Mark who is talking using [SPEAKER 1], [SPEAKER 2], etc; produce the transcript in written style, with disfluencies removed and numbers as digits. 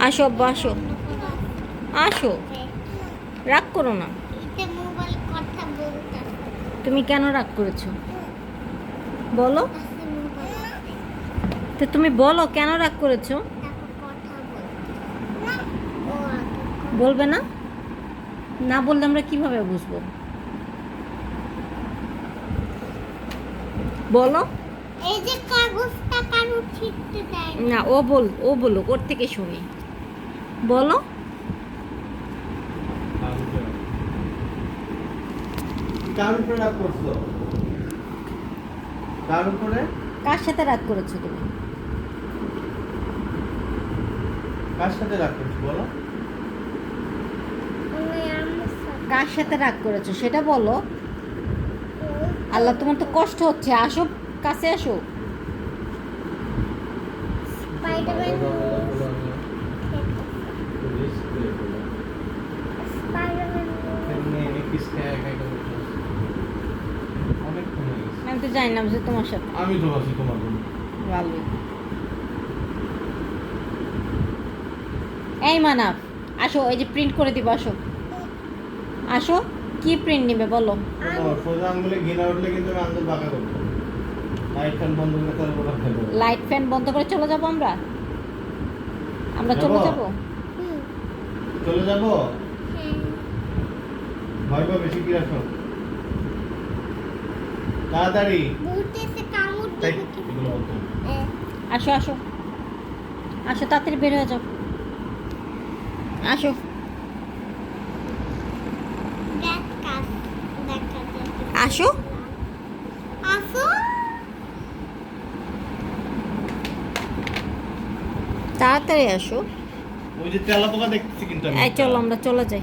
[SPEAKER 1] আসো আব্বা, আসো আসো, রাগ করো না। তুমি কেন রাগ করেছো বলো তো, তুমি বলো কেন রাগ করেছো। বলবে না? না বললে আমরা কিভাবে বুঝবো? বলো।
[SPEAKER 2] এই যে কাগজটা কারো ছিটতে দেয়
[SPEAKER 1] না, ও বলুক, ওর থেকে শুনি। বলো।
[SPEAKER 3] কার উপরে রাগ করছো? কার উপরে?
[SPEAKER 1] কার সাথে রাগ করেছো তুমি?
[SPEAKER 3] কার সাথে রাগ করছো বলো?
[SPEAKER 1] কার সাথে রাগ করেছো সেটা বলো। আল্লাহ, তোমার তো কষ্ট হচ্ছে, আসো, কাছে আসো। আমি তো জানি না যে তোমার সাথে।
[SPEAKER 3] আমি তো আছি তোমার জন্য।
[SPEAKER 1] ভালোই। এই মানাফ, আসো, এই যে প্রিন্ট করে দিব, আসো আসো। কি প্রিন্ট নিবে বলো?
[SPEAKER 3] সোজা আঙ্গুলে ঘৃণা উঠলে কিন্তু আমি আঙ্গুল বাঁকা করবো। লাইট ফ্যান বন্ধ করে তার উপর রাখতে হবে।
[SPEAKER 1] লাইট ফ্যান বন্ধ করে চলে যাবো আমরা? আমরা চলে যাবো?
[SPEAKER 3] চলে যাব? ভয় পাবে বেশি কি রাখো? তাড়াতাড়ি। তাই, এগুলো বলতে হবে।
[SPEAKER 1] আসো আসো আসো, তাড়াতাড়ি বের হয়ে যাও, আসো আসো তাড়াতাড়ি আসো।
[SPEAKER 3] ওই যে তেলাপোকা দেখতেছি কিন্তু আমি।
[SPEAKER 1] এই চলো, আমরা চলে যাই।